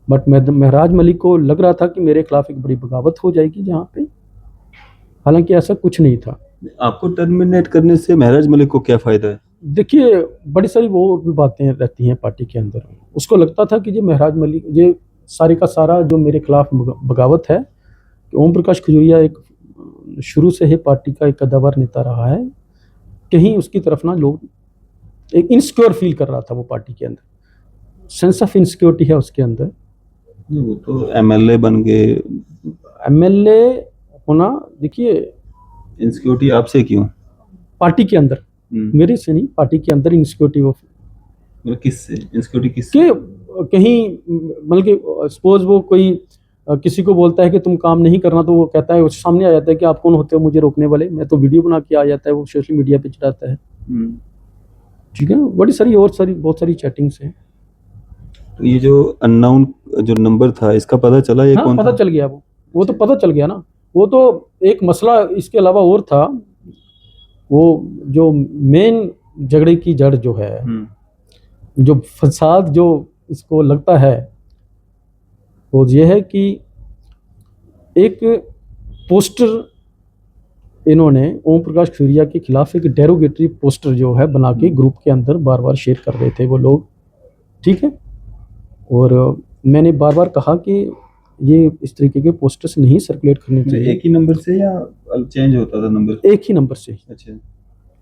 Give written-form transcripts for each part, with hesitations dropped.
But महराज मलिक को लग रहा था कि मेरे खिलाफ एक बड़ी बगावत हो जाएगी जहाँ पे, हालांकि ऐसा कुछ नहीं था। आपको टर्मिनेट करने से महराज मलिक को क्या फायदा है? देखिए, बड़ी सारी वो भी बातें रहती हैं पार्टी के अंदर। उसको लगता था कि ये महराज मलिक, ये सारे का सारा जो मेरे खिलाफ बगावत है, कि ओम प्रकाश खजूरिया एक शुरू से ही पार्टी का एक कद्दावर नेता रहा है, कहीं उसकी तरफ ना लोग एक इनसिक्योर फील कर रहा था वो पार्टी के अंदर, सेंस ऑफ इनसिक्योरिटी है उसके अंदर। वो तो एमएलए बन गए। एमएलए होना, देखिए इनसिक्योरिटी आपसे क्यों? पार्टी के अंदर, मेरे से नहीं, पार्टी के अंदर इनसिक्योरिटी वो किससे इनसिक्योरिटी किससे? कि कहीं मतलब कि सपोज वो कोई किसी को बोलता है कि तुम काम नहीं करना, तो वो कहता है, उसके सामने आ जाता है कि आप कौन होते हो मुझे रोकने वाले, मैं तो वीडियो बना के आ जाता है, वो सोशल मीडिया पे चढ़ाता है। ठीक है, बड़ी सारी और बहुत सारी चैटिंग्स हैं। तो ये जो अननाउन जो नंबर था, इसका पता चला ये हाँ, कौन पता था? चल गया, वो तो पता चल गया ना। वो तो एक मसला इसके अलावा और था। वो जो मेन झगड़े की जड़ जो है, जो फसाद जो इसको लगता है, वो ये है कि एक पोस्टर इन्होंने ओम प्रकाश खजूरिया के खिलाफ एक डेरोगेटरी पोस्टर जो है बना के ग्रुप के अंदर बार बार शेयर कर रहे थे वो लोग। ठीक है, और मैंने बार बार कहा कि ये इस तरीके के पोस्टर्स नहीं सर्कुलेट करने चाहिए। एक ही नंबर से या चेंज होता था नंबर? एक ही नंबर से। अच्छा,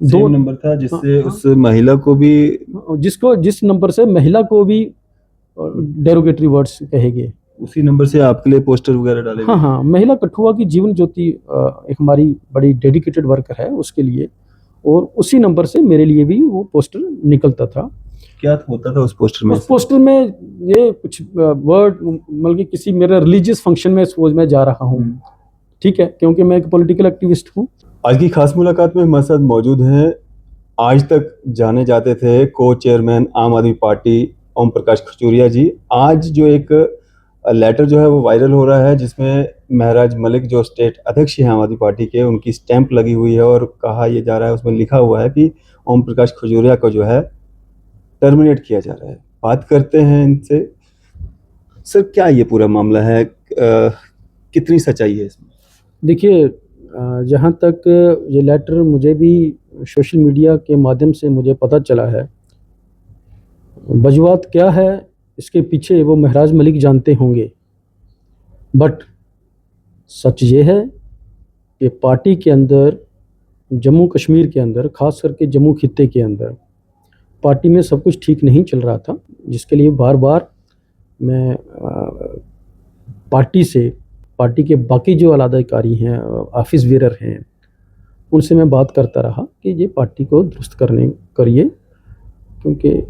दो सेम नंबर था जिससे हाँ, उस महिला को भी, जिस नंबर से महिला को भी डेरोगेटरी वर्ड्स कहे गए, उसी नंबर से आपके लिए पोस्टर वगैरह डाले हाँ गए? हाँ, महिला कठुआ की जीवन ज्योति एक हमारी बड़ी डेडिकेटेड वर्कर है उसके लिए, और उसी नंबर से मेरे लिए भी वो पोस्टर निकलता था। क्या होता था उस पोस्टर में? उस पोस्टर में ये कुछ वर्ड, मतलब कि किसी मेरे रिलीजियस फंक्शन में सपोज मैं जा रहा हूँ, ठीक है, क्योंकि मैं एक पॉलिटिकल एक्टिविस्ट हूँ। आज की खास मुलाकात में हमारे साथ मौजूद हैं आज तक जाने जाते थे को चेयरमैन आम आदमी पार्टी ओम प्रकाश खजूरिया जी। आज जो एक लेटर जो है वो वायरल हो रहा है, जिसमें महराज मलिक जो स्टेट अध्यक्ष हैं आम आदमी पार्टी के, उनकी स्टैंप लगी हुई है और कहा यह जा रहा है, उसमें लिखा हुआ है कि ओम प्रकाश खजूरिया को जो है टर्मिनेट किया जा रहा है। बात करते हैं इनसे। सर, क्या ये पूरा मामला है? कितनी सच्चाई है इसमें? देखिए, जहाँ तक ये लेटर मुझे भी सोशल मीडिया के माध्यम से मुझे पता चला है, वजूहत क्या है इसके पीछे वो महराज मलिक जानते होंगे, बट सच ये है कि पार्टी के अंदर, जम्मू कश्मीर के अंदर, खास करके जम्मू खित्ते के अंदर पार्टी में सब कुछ ठीक नहीं चल रहा था, जिसके लिए बार बार मैं पार्टी के बाकी जो आलाधिकारी हैं, ऑफिस बेरर हैं, उनसे मैं बात करता रहा कि ये पार्टी को दुरुस्त करिए, क्योंकि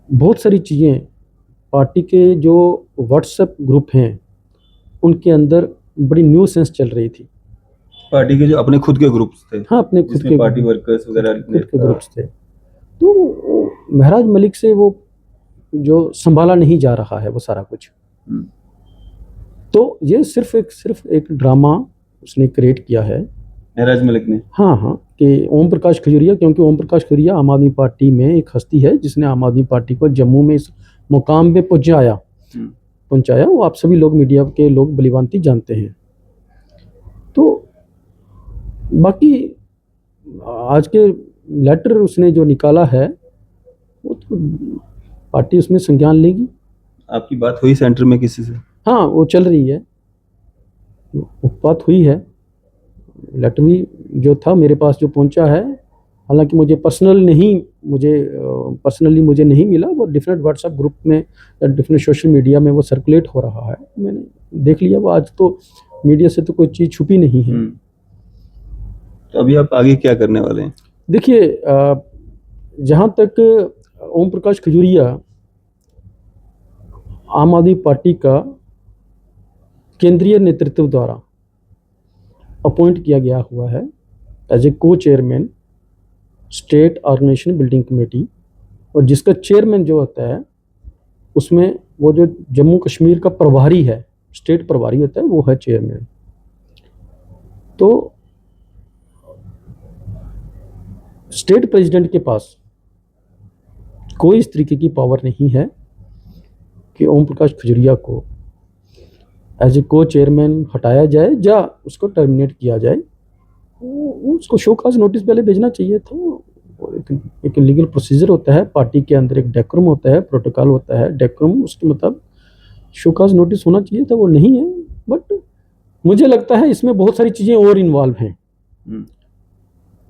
बहुत सारी चीज़ें पार्टी के जो व्हाट्सएप ग्रुप हैं उनके अंदर बड़ी न्यू सेंस चल रही थी। पार्टी के जो अपने खुद के ग्रुप्स थे? हाँ, अपने खुद के पार्टी वर्कर्स वगैरह खुद के ग्रुप्स थे। तो महराज मलिक से वो जो संभाला नहीं जा रहा है वो सारा कुछ, तो ये सिर्फ एक ड्रामा उसने क्रिएट किया है महराज मलिक ने। हाँ हाँ, कि ओम प्रकाश खजूरिया, क्योंकि ओम प्रकाश खजूरिया आम आदमी पार्टी में एक हस्ती है जिसने आम आदमी पार्टी को जम्मू में इस मुकाम पे पहुंचाया। वो आप सभी लोग, मीडिया के लोग भलीभांति जानते हैं। तो बाकी आज के लेटर उसने जो निकाला है वो तो पार्टी उसमें संज्ञान लेगी। आपकी बात हुई सेंटर में किसी से? हाँ, वो चल रही है, बात हुई है। लेटर भी जो था मेरे पास जो पहुंचा है, हालांकि मुझे पर्सनली मुझे नहीं मिला, वो डिफरेंट व्हाट्सएप ग्रुप में या डिफरेंट सोशल मीडिया में वो सर्कुलेट हो रहा है, मैंने देख लिया। वो आज तो मीडिया से तो कोई चीज़ छुपी नहीं है। तो अभी आप आगे क्या करने वाले हैं? देखिए, जहाँ तक ओम प्रकाश खजूरिया आम आदमी पार्टी का केंद्रीय नेतृत्व द्वारा अपॉइंट किया गया हुआ है एज ए को chairman state organisation building committee, और जिसका चेयरमैन जो होता है उसमें वो जो जम्मू कश्मीर का प्रभारी है, स्टेट प्रभारी होता है, वो है चेयरमैन। तो स्टेट प्रेसिडेंट के पास कोई इस तरीके की पावर नहीं है कि ओम प्रकाश खजूरिया को एज ए को चेयरमैन हटाया जाए या उसको टर्मिनेट किया जाए। उसको शो काज नोटिस पहले भेजना चाहिए था। और एक लीगल प्रोसीजर होता है, पार्टी के अंदर एक डेकोरम होता है, प्रोटोकॉल होता है, डेकोरम, उसके मतलब शो काज नोटिस होना चाहिए था, वो नहीं है। बट मुझे लगता है इसमें बहुत सारी चीज़ें और इन्वॉल्व हैं,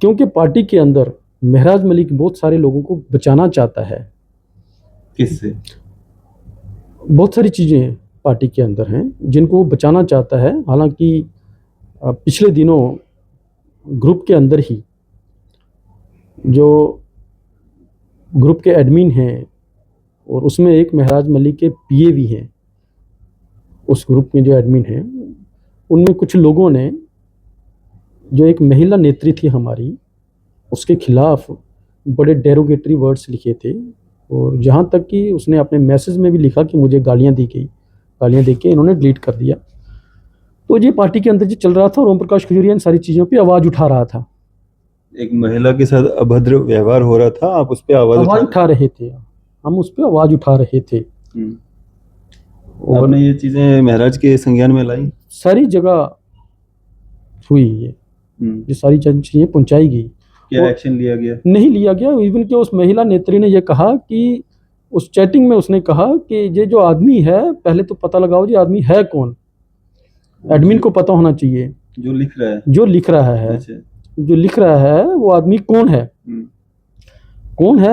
क्योंकि पार्टी के अंदर महराज मलिक बहुत सारे लोगों को बचाना चाहता है। किससे? बहुत सारी चीज़ें पार्टी के अंदर हैं जिनको वो बचाना चाहता है। हालांकि पिछले दिनों ग्रुप के अंदर ही जो ग्रुप के एडमिन हैं और उसमें एक महराज मलिक के पीए भी हैं, उस ग्रुप में जो एडमिन हैं उनमें कुछ लोगों ने, जो एक महिला नेत्री थी हमारी, उसके खिलाफ बड़े डेरोगेटरी वर्ड्स लिखे थे। और जहाँ तक कि उसने अपने मैसेज में भी लिखा कि मुझे गालियाँ दी गई, गालियाँ दे के इन्होंने डिलीट कर दिया। तो ये पार्टी के अंदर जो चल रहा था और ओम प्रकाश खजूरिया इन सारी चीज़ों पे आवाज़ उठा रहा था। एक महिला के साथ अभद्र व्यवहार हो रहा था, आप उस पर आवाज उठा रहे थे, हम उस पर आवाज़ उठा रहे थे। और आपने ये चीजें महराज के संज्ञान में लाई? सारी जगह हुई ये सारी चीज़ें पहुंचाई गई। क्या एक्शन लिया गया? नहीं लिया गया। इवन कि उस महिला नेत्री ने यह कहा कि उस चैटिंग में उसने कहा कि ये जो आदमी है, पहले तो पता लगाओ ये आदमी है कौन, एडमिन को पता होना चाहिए जो लिख रहा है, अच्छा। जो लिख रहा है वो आदमी कौन है,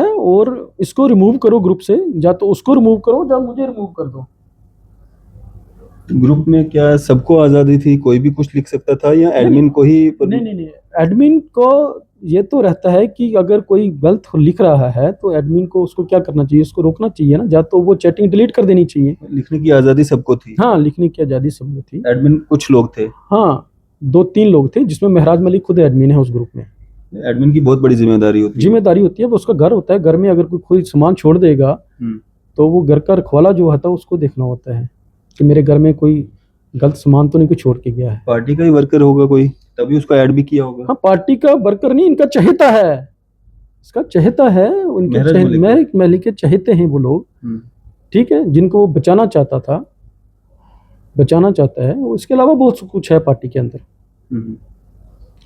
और इसको रिमूव करो ग्रुप से, या तो उसको रिमूव करो या मुझे रिमूव कर दो। ग्रुप में क्या सबको आजादी थी, कोई भी कुछ लिख सकता था, या एडमिन को ही? नहीं, एडमिन को ये तो रहता है कि अगर कोई गलत लिख रहा है तो एडमिन को उसको क्या करना चाहिए, उसको रोकना चाहिए ना, या तो वो चैटिंग डिलीट कर देनी चाहिए। लिखने की आजादी सबको थी? हाँ, लिखने की आजादी सबको थी। एडमिन कुछ लोग थे? हाँ, 2-3 लोग थे, जिसमें महराज मलिक खुद एडमिन है उस ग्रुप में। एडमिन की बहुत बड़ी जिम्मेदारी होती है। वो उसका घर होता है, घर में अगर कोई सामान छोड़ देगा तो वो घर का रखवाला जो होता है उसको देखना होता है कि मेरे घर में कोई गलत सामान तो नहीं कोई छोड़ के गया है। पार्टी का ही वर्कर होगा कोई, तभी उसको ऐड भी किया होगा। हाँ, पार्टी का वर्कर नहीं, इनका चहेता है, इसका चहेता है, उनके मलिक के चहेते हैं वो लोग, ठीक है, जिनको वो बचाना चाहता है। इसके अलावा बहुत कुछ है पार्टी के अंदर।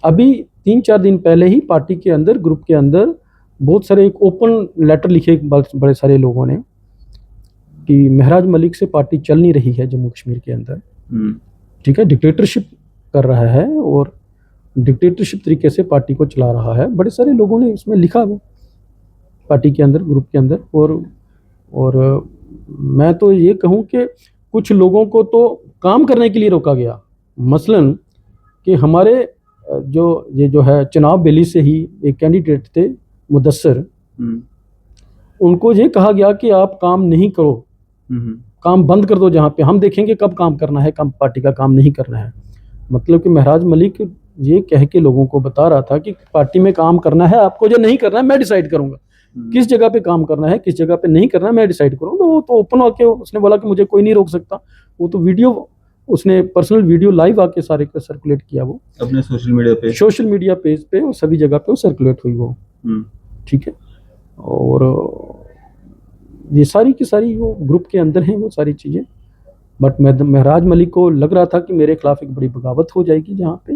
अभी 3-4 दिन पहले ही पार्टी के अंदर, ग्रुप के अंदर बहुत सारे एक ओपन लेटर लिखे बड़े सारे लोगों ने कि महराज मलिक से पार्टी चल नहीं रही है जम्मू कश्मीर के अंदर, ठीक है, डिक्टेटरशिप कर रहा है और डिक्टेटरशिप तरीके से पार्टी को चला रहा है। बड़े सारे लोगों ने इसमें लिखा वो पार्टी के अंदर, ग्रुप के अंदर। और मैं तो ये कहूँ कि कुछ लोगों को तो काम करने के लिए रोका गया। मसलन कि हमारे ये जो है चुनाव वैली से ही एक कैंडिडेट थे मुदस्सर, उनको ये कहा गया कि आप काम नहीं करो, काम बंद कर दो, जहाँ पे हम देखेंगे कब काम करना है, कब पार्टी का काम नहीं करना है। मतलब कि महराज मलिक ये कह के लोगों को बता रहा था कि पार्टी में काम करना है, आपको जो नहीं करना है मैं डिसाइड करूंगा, किस जगह पे काम करना है, किस जगह पे नहीं करना है मैं डिसाइड करूंगा। तो वो तो ओपन आके उसने बोला कि मुझे कोई नहीं रोक सकता। वो तो वीडियो, उसने पर्सनल वीडियो लाइव आके सारे का सर्कुलेट किया, वो अपने सोशल मीडिया पेज पे और सभी जगह पे वो सर्कुलेट हुई वो, ठीक है। और ये सारी की सारी वो ग्रुप के अंदर हैं वो सारी चीज़ें। बट महराज मलिक को लग रहा था कि मेरे खिलाफ एक बड़ी बगावत हो जाएगी जहाँ पे,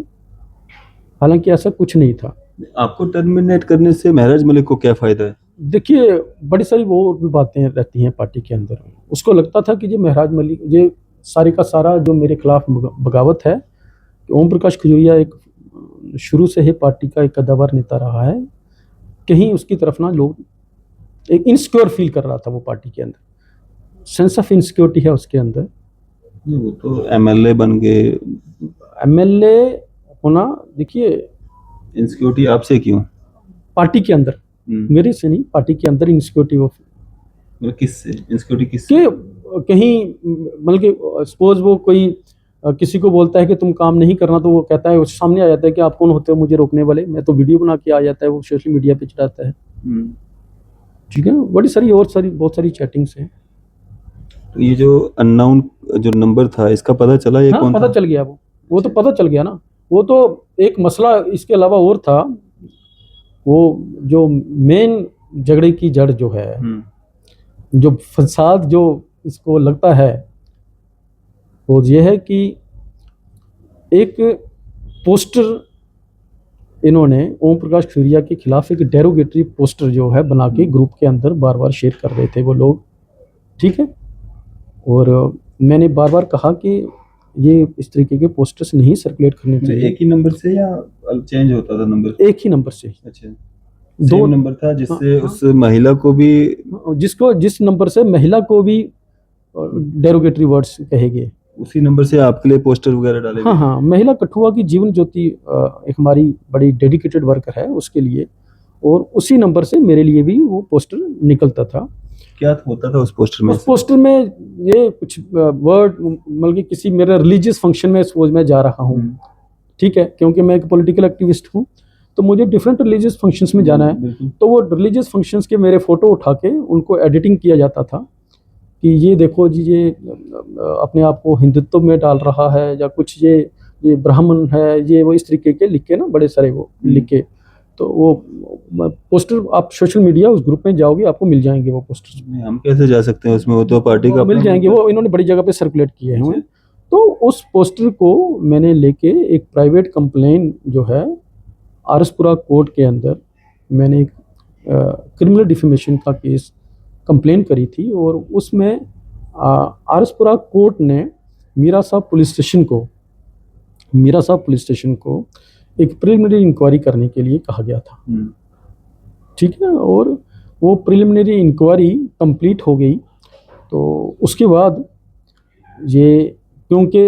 हालांकि ऐसा कुछ नहीं था। आपको टर्मिनेट करने से महराज मलिक को क्या फ़ायदा है? देखिए, बड़ी सारी वो भी बातें रहती हैं पार्टी के अंदर। उसको लगता था कि ये महराज मलिक, ये सारे का सारा जो मेरे खिलाफ बगावत है, ओम प्रकाश खजूरिया एक शुरू से ही पार्टी का एक कद्दावर नेता रहा है, कहीं उसकी तरफ ना लोग एक इनसिक्योर फील कर रहा था वो पार्टी के अंदर, सेंस ऑफ इनसिक्योरिटी है उसके अंदर। वो तो एमएलए बन गए, एमएलए होना, देखिए इनसिक्योरिटी आपसे क्यों? पार्टी के अंदर, मेरे से नहीं, पार्टी के अंदर इनसिक्योरिटी। वो किससे इनसिक्योरिटी? किससे? कहीं मतलब कि सपोज वो कोई किसी को बोलता है कि तुम काम नहीं करना, तो वो कहता है, उसके सामने आ जाता है कि आप कौन होते हो मुझे रोकने वाले, मैं तो वीडियो बना के आ जाता है, वो सोशल मीडिया पे चढ़ाता है, ठीक है। बड़ी सारी बहुत सारी चैटिंग्स हैं। तो ये जो अननोन जो नंबर था, इसका पता चला ये कौन पता था? चल गया, वो तो पता चल गया ना। वो तो एक मसला इसके अलावा और था, वो जो मेन झगड़े की जड़ जो है, जो फसाद जो इसको लगता है वो ये है कि एक पोस्टर इन्होंने ओम प्रकाश खजूरिया के खिलाफ एक डेरोगेटरी पोस्टर जो है बना के ग्रुप के अंदर बार बार शेयर कर रहे थे वो लोग, ठीक है। और मैंने बार बार कहा कि ये इस तरीके के पोस्टर्स नहीं सर्कुलेट करने चाहिए। एक ही नंबर से या चेंज होता था नंबर? एक ही नंबर से, अच्छा, दो सेम नंबर था जिससे हाँ, उस महिला को भी, जिस नंबर से महिला को भी डेरोगेटरी वर्ड्स कहे गए, उसी नंबर से आपके लिए पोस्टर वगैरह डाले हाँ गए? हाँ, महिला कठुआ की जीवन ज्योति एक हमारी बड़ी डेडिकेटेड वर्कर है उसके लिए, और उसी नंबर से मेरे लिए भी वो पोस्टर निकलता था। क्या होता था उस पोस्टर में? उस पोस्टर में ये कुछ वर्ड, मतलब कि किसी मेरे रिलीजियस फंक्शन में सपोज मैं जा रहा हूँ, ठीक है, क्योंकि मैं एक पॉलिटिकल एक्टिविस्ट हूँ तो मुझे डिफरेंट रिलीजियस फंक्शंस में जाना है, तो वो रिलीजियस फंक्शंस के मेरे फोटो उठा के उनको एडिटिंग किया जाता था कि ये देखो जी, ये अपने आप को हिंदुत्व में डाल रहा है, या कुछ ये ब्राह्मण है, ये वो इस तरीके के लिख के ना, बड़े सारे वो लिख के, तो वो पोस्टर आप सोशल मीडिया उस ग्रुप में जाओगे आपको मिल जाएंगे वो पोस्टर्स। हम कैसे जा सकते हैं उसमें? वो तो पार्टी का मिल जाएंगे, वो इन्होंने बड़ी जगह पे सर्कुलेट किए हैं। तो उस पोस्टर को मैंने लेके एक प्राइवेट कंप्लेन जो है आरसपुरा कोर्ट के अंदर मैंने एक क्रिमिनल डिफेमेशन का केस कंप्लेन करी थी, और उसमें आरसपुरा कोर्ट ने मीरा साहब पुलिस स्टेशन को एक प्रिलिमिनरी इंक्वायरी करने के लिए कहा गया था, ठीक है। और वो प्रिलिमिनरी इंक्वायरी कंप्लीट हो गई, तो उसके बाद ये, क्योंकि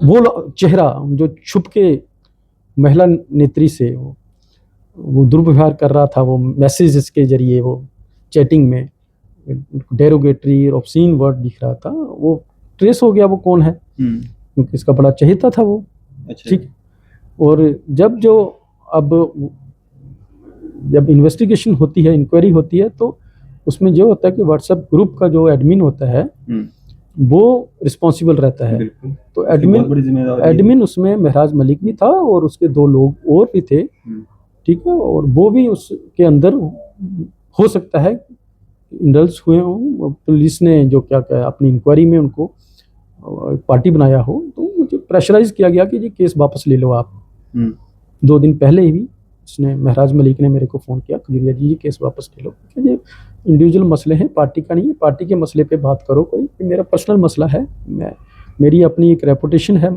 वो चेहरा जो छुप के महिला नेत्री से वो दुर्व्यवहार कर रहा था, वो मैसेजेस के जरिए, वो चैटिंग में डेरोगेटरी और ऑब्सीन वर्ड दिख रहा था, वो ट्रेस हो गया वो कौन है, क्योंकि इसका बड़ा चहेता था वो, ठीक। और जब इन्वेस्टिगेशन होती है, इंक्वायरी होती है, तो उसमें जो होता है कि व्हाट्सएप ग्रुप का जो एडमिन होता है वो रिस्पॉन्सिबल रहता है, तो एडमिन उसमें महराज मलिक भी था और उसके 2 लोग और भी थे, ठीक है। और वो भी उसके अंदर हो सकता है इंडल्स हुए हों, पुलिस ने जो क्या अपनी इंक्वायरी में उनको पार्टी बनाया हो, तो मुझे प्रेशराइज किया गया कि ये केस वापस ले लो आप। 2 दिन पहले ही उसने, महराज मलिक ने मेरे को फ़ोन किया, खजूरिया जी ये केस वापस ले लो, ये इंडिविजुअल मसले हैं, पार्टी का नहीं है, पार्टी के मसले पे बात करो कोई, मेरा पर्सनल मसला है, मेरी अपनी एक रेपुटेशन है,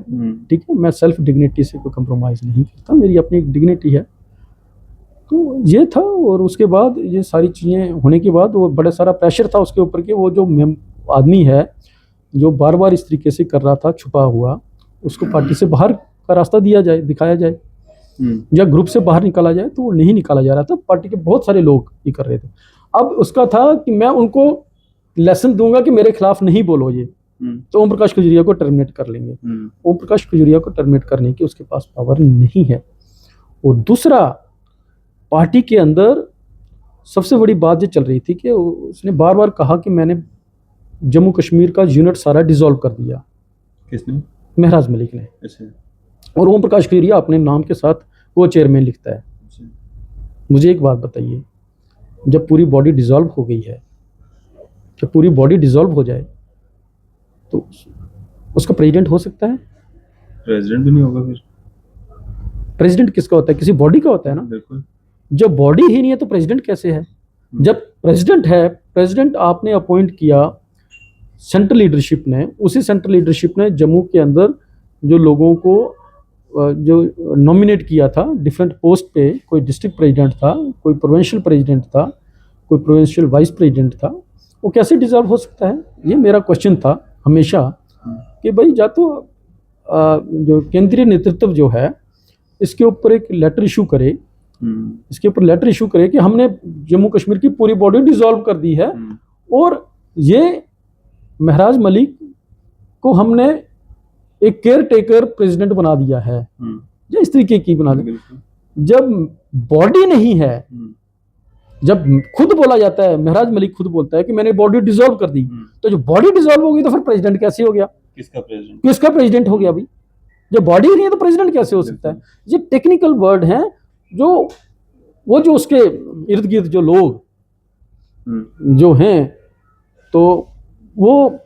ठीक है, मैं सेल्फ डिग्निटी से कोई कंप्रोमाइज़ नहीं करता, मेरी अपनी एक डिग्निटी है। तो ये था, और उसके बाद ये सारी चीज़ें होने के बाद वो बड़ा सारा प्रेशर था उसके ऊपर कि वो जो आदमी है जो बार बार इस तरीके से कर रहा था छुपा हुआ, उसको पार्टी से बाहर का रास्ता दिया जाए, दिखाया जाए, या ग्रुप से बाहर निकाला जाए, तो वो नहीं निकाला जा रहा था। पार्टी के बहुत सारे लोग ये कर रहे थे। अब उसका था कि मैं उनको लेसन दूंगा कि मेरे खिलाफ नहीं बोलो ये, तो ओम प्रकाश खजूरिया को टर्मिनेट कर लेंगे। ओम प्रकाश खजूरिया को टर्मिनेट करने की उसके पास पावर नहीं है। और दूसरा, पार्टी के अंदर सबसे बड़ी बात ये चल रही थी कि उसने बार बार कहा कि मैंने जम्मू कश्मीर का यूनिट सारा डिसॉल्व कर दिया। किसने? महराज मलिक ने। अच्छा। और ओम प्रकाश खजूरिया अपने नाम के साथ को चेयरमैन लिखता है। अच्छा। मुझे एक बात बताइए, जब पूरी बॉडी डिसॉल्व हो गई है, जब पूरी बॉडी डिसॉल्व हो जाए तो उसका प्रेसिडेंट हो सकता है? प्रेसिडेंट भी नहीं होगा फिर। प्रेसिडेंट किसका होता है? किसी बॉडी का होता है ना। बिल्कुल। जब बॉडी ही नहीं है तो प्रेसिडेंट कैसे है? जब प्रेसिडेंट है, प्रेसिडेंट आपने अपॉइंट किया सेंट्रल लीडरशिप ने, उसी सेंट्रल लीडरशिप ने जम्मू के अंदर जो लोगों को जो नॉमिनेट किया था डिफरेंट पोस्ट पे, कोई डिस्ट्रिक्ट प्रेसिडेंट था, कोई प्रोविंशियल प्रेसिडेंट था, कोई प्रोविंशियल वाइस प्रेसिडेंट था, वो कैसे डिसॉल्व हो सकता है? ये मेरा क्वेश्चन था हमेशा कि भाई या तो जो केंद्रीय नेतृत्व जो है इसके ऊपर एक लेटर इशू करे, इसके ऊपर लेटर इशू करे कि हमने जम्मू कश्मीर की पूरी बॉडी डिसॉल्व कर दी है और ये महराज मलिक को हमने एक केयर टेकर प्रेसिडेंट बना दिया है, या इस तरीके की बना दी। जब बॉडी नहीं है, जब खुद बोला जाता है, महराज मलिक खुद बोलता है कि मैंने बॉडी डिसॉल्व कर दी, तो जो बॉडी डिसॉल्व हो गई तो फिर प्रेसिडेंट कैसे हो गया? किसका प्रेसिडेंट हो गया भाई? जब बॉडी ही नहीं है तो प्रेसिडेंट कैसे हो सकता है? ये टेक्निकल वर्ड हैं जो उसके इर्द गिर्द जो लोग जो हैं, तो वो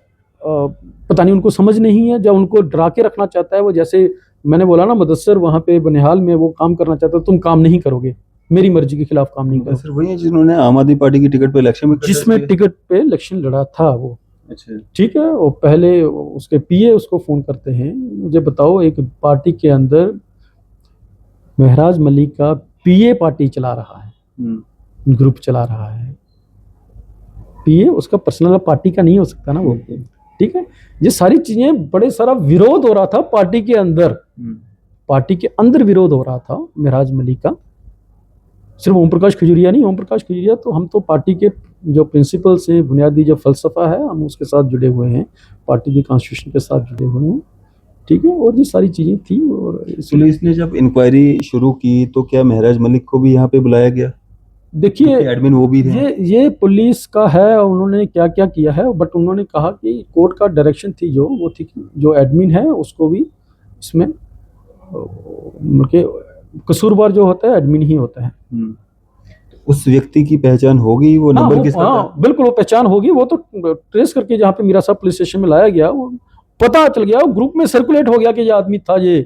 पता नहीं उनको समझ नहीं है, जब उनको डरा के रखना चाहता है वो, जैसे मैंने बोला ना मुदस्सर वहाँ पे बनिहाल में वो काम करना चाहता है, तुम काम नहीं करोगे, मेरी मर्जी के खिलाफ काम नहीं करोगे। सर वही है जिन्होंने आम आदमी पार्टी की टिकट पे इलेक्शन में जिसमें टिकट पे इलेक्शन लड़ा था वो, अच्छा ठीक है। और पहले उसके पीए उसको फोन करते हैं, मुझे बताओ एक पार्टी के अंदर महराज मलिक का पीए पार्टी चला रहा है, ग्रुप चला रहा है, पीए उसका पर्सनल पार्टी का नहीं हो सकता ना वो, ठीक है। ये सारी चीजें, बड़े सारा विरोध हो रहा था पार्टी के अंदर, पार्टी के अंदर विरोध हो रहा था महराज मलिक का। सिर्फ ओम प्रकाश खजूरिया नहीं, ओम प्रकाश खजूरिया तो हम तो पार्टी के जो प्रिंसिपल्स हैं, बुनियादी जो फलसफा है, हम उसके साथ जुड़े हुए हैं, पार्टी की कॉन्स्टिट्यूशन के साथ जुड़े हुए हैं, ठीक है। और ये सारी चीजें थी। और पुलिस ने जब इंक्वायरी शुरू की तो क्या महराज मलिक को भी यहाँ पे बुलाया गया? देखिए एडमिन वो भी थे। ये पुलिस का है, उन्होंने क्या क्या किया है, बट उन्होंने कहा कि कोर्ट का डायरेक्शन थी जो, वो थी कि जो एडमिन है उसको भी इसमें उनके कसूरवार जो होता है एडमिन ही होता है। उस व्यक्ति की पहचान होगी, वो नंबर किसका था? बिल्कुल वो पहचान होगी, वो तो ट्रेस करके जहाँ पे मीरा साहब पुलिस स्टेशन में लाया गया, वो पता चल गया, वो ग्रुप में सर्कुलेट हो गया कि ये आदमी था ये,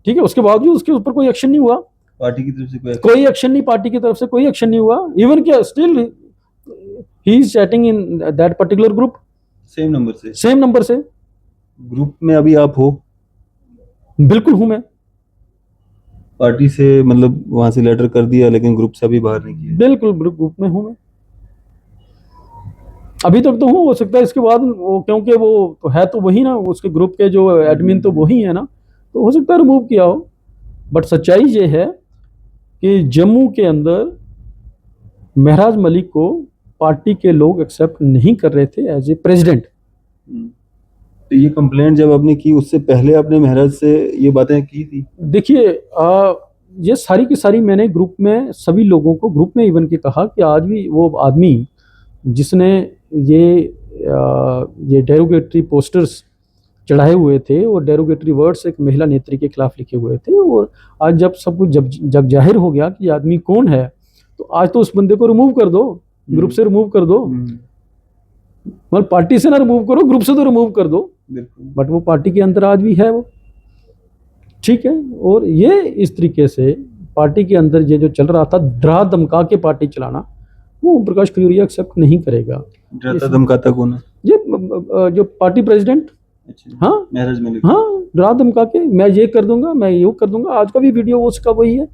ठीक है। उसके बावजूद उसके ऊपर कोई एक्शन नहीं हुआ, पार्टी की तरफ से कोई एक्शन नहीं, पार्टी की तरफ से कोई एक्शन नहीं हुआ। इवन क्या still he is chatting in that particular group, same number से। ग्रुप में अभी आप हो? बिल्कुल हूं मैं। पार्टी से मतलब वहां से लेटर कर दिया लेकिन ग्रुप से अभी बाहर नहीं किया? बिल्कुल ग्रुप में हूं मैं, अभी तक तो हूँ। हो सकता है इसके बाद वो, क्योंकि वो तो है तो वही ना, उसके ग्रुप के जो एडमिन तो वही है ना, तो हो सकता है रिमूव किया हो। बट सच्चाई ये है कि जम्मू के अंदर महराज मलिक को पार्टी के लोग एक्सेप्ट नहीं कर रहे थे एज ए प्रेसिडेंट। तो ये कंप्लेंट जब आपने की, उससे पहले आपने महराज से ये बातें की थी? देखिए ये सारी की सारी मैंने ग्रुप में सभी लोगों को, ग्रुप में इवन के कहा कि आज भी वो आदमी जिसने ये डेरोगेटरी पोस्टर्स चढ़ाए हुए थे और डेरोगेटरी वर्ड्स एक महिला नेत्री के खिलाफ लिखे हुए थे, और आज जब सब कुछ जग जाहिर हो गया कि आदमी कौन है, तो आज तो उस बंदे को रिमूव कर दो, ग्रुप से रिमूव कर दो। मतलब पार्टी से ना रिमूव करो, ग्रुप से तो रिमूव कर दो, बट वो पार्टी के अंदर आज भी है वो, ठीक है। और ये इस तरीके से पार्टी के अंदर ये जो चल रहा था डरा धमका के पार्टी चलाना, वो ओम प्रकाश खजूरिया एक्सेप्ट नहीं करेगा। डराता धमकाता कौन है? ये जो पार्टी प्रेसिडेंट, हाँ महराज मलिक, हाँ, डरा धमका के मैं ये कर दूंगा, मैं ये कर दूंगा। आज का भी वीडियो उसका वही है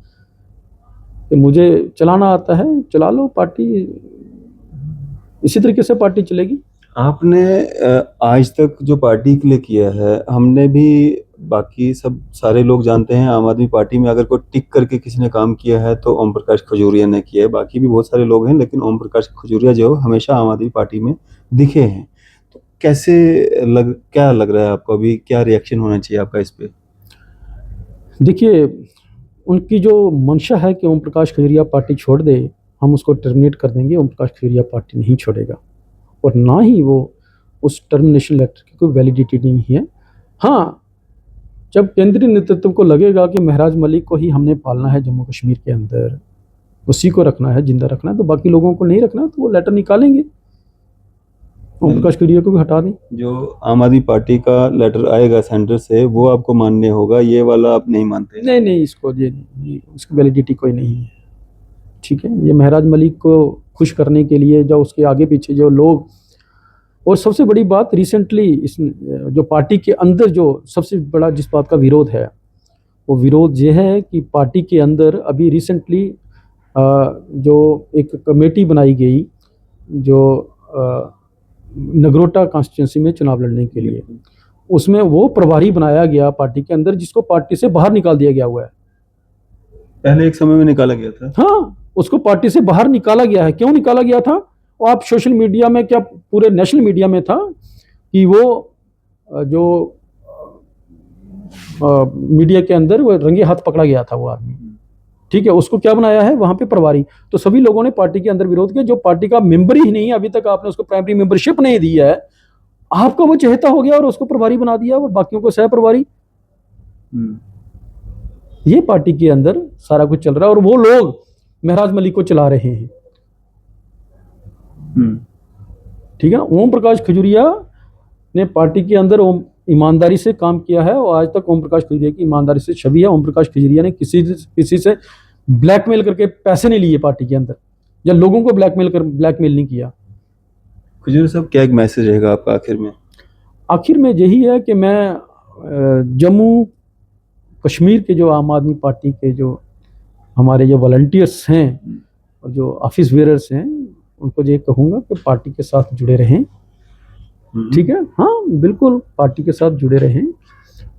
कि मुझे चलाना आता है, चला लो, पार्टी इसी तरीके से पार्टी चलेगी। आपने आज तक जो पार्टी के लिए किया है, हमने भी, बाकी सब सारे लोग जानते हैं, आम आदमी पार्टी में अगर कोई टिक करके किसी ने काम किया है तो ओम प्रकाश खजूरिया ने किया है। बाकी भी बहुत सारे लोग हैं, लेकिन ओम प्रकाश खजूरिया जो हमेशा आम आदमी पार्टी में दिखे हैं। तो क्या लग रहा है आपको, अभी क्या रिएक्शन होना चाहिए आपका इस पे? देखिए उनकी जो मंशा है कि ओम प्रकाश खजूरिया पार्टी छोड़ दे, हम उसको टर्मिनेट कर देंगे। ओम प्रकाश खजूरिया पार्टी नहीं छोड़ेगा, और ना ही वो उस टर्मिनेशन लेटर की कोई वैलिडिटी नहीं है। हाँ, जब केंद्रीय नेतृत्व को लगेगा कि महराज मलिक को ही हमने पालना है जम्मू कश्मीर के अंदर, उसी को रखना है, जिंदा रखना है, तो बाकी लोगों को नहीं रखना, तो वो लेटर निकालेंगे, ओम प्रकाश खजूरिया को भी हटा दें। जो आम आदमी पार्टी का लेटर आएगा सेंटर से, वो आपको मान्य होगा, ये वाला आप नहीं मानते? नहीं, इसको इसकी वैलिडिटी कोई नहीं है, ठीक है। ये महराज मलिक को खुश करने के लिए जो उसके आगे पीछे जो लोग, और सबसे बड़ी बात रिसेंटली इस जो पार्टी के अंदर जो सबसे बड़ा जिस बात का विरोध है, वो विरोध ये है कि पार्टी के अंदर अभी रिसेंटली जो एक कमेटी बनाई गई जो नगरोटा कॉन्स्टिट्यूंसी में चुनाव लड़ने के लिए, उसमें वो प्रभारी बनाया गया पार्टी के अंदर, जिसको पार्टी से बाहर निकाल दिया गया हुआ है। पहले एक समय में निकाला गया था। हाँ, उसको पार्टी से बाहर निकाला गया है। क्यों निकाला गया था? वो आप सोशल मीडिया में, क्या पूरे नेशनल मीडिया में था कि वो जो मीडिया के अंदर वो रंगे हाथ पकड़ा गया था वो आदमी, ठीक है। उसको क्या बनाया है वहां पे प्रभारी। तो सभी लोगों ने पार्टी के अंदर विरोध किया, जो पार्टी का मेंबर ही नहीं है, अभी तक आपने उसको प्राइमरी मेंबरशिप नहीं दी है, आपका वो चहेता हो गया और उसको प्रभारी बना दिया और बाकियों को सह प्रभारी। ये पार्टी के अंदर सारा कुछ चल रहा है, और वो लोग महराज मलिक को चला रहे हैं, ठीक है ना। ओम प्रकाश खजूरिया ने पार्टी के अंदर ईमानदारी से काम किया है और आज तक ओम प्रकाश खजुरिया की ईमानदारी से छवि है। ओम प्रकाश खजुरिया ने किसी से ब्लैकमेल करके पैसे नहीं लिए पार्टी के अंदर, या लोगों को ब्लैकमेल नहीं किया। खजूरिया साहब, क्या एक मैसेज रहेगा आपका आखिर में? आखिर में यही है कि मैं जम्मू कश्मीर के जो आम आदमी पार्टी के जो हमारे जो वॉलंटियर्स हैं और जो ऑफिस वेयरर्स हैं, उनको ये कहूँगा कि पार्टी के साथ जुड़े रहें। ठीक है, हाँ बिल्कुल पार्टी के साथ जुड़े रहें।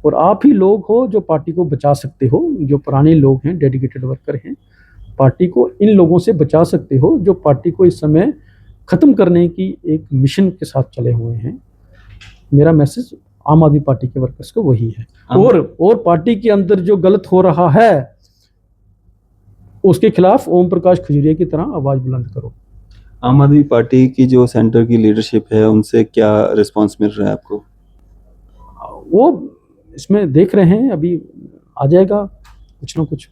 और आप ही लोग हो जो पार्टी को बचा सकते हो, जो पुराने लोग हैं, डेडिकेटेड वर्कर हैं, पार्टी को इन लोगों से बचा सकते हो जो पार्टी को इस समय ख़त्म करने की एक मिशन के साथ चले हुए हैं। मेरा मैसेज आम आदमी पार्टी के वर्कर्स को वही है। और पार्टी के अंदर जो गलत हो रहा है उसके खिलाफ ओम प्रकाश खजुरिया की तरह आवाज़ बुलंद करो। आम आदमी पार्टी की जो सेंटर की लीडरशिप है, उनसे क्या रिस्पांस मिल रहा है आपको? वो इसमें देख रहे हैं, अभी आ जाएगा कुछ ना कुछ।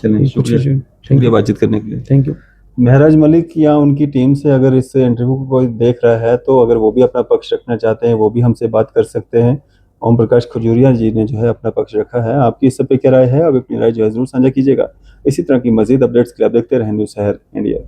चलिए, शुक्रिया बातचीत करने के लिए। Thank you. महराज मलिक या उनकी टीम से अगर इस इंटरव्यू को कोई देख रहा है तो अगर वो भी अपना पक्ष रखना चाहते हैं, वो भी हमसे बात कर सकते हैं। ओम प्रकाश खजुरिया जी ने जो है अपना पक्ष रखा है। आपकी इस सब पे क्या राय है? अब अपनी राय जो है जरूर साझा कीजिएगा। इसी तरह की मजीद अपडेट्स के लिए आप देखते रहें न्यूज़ शहर इंडिया।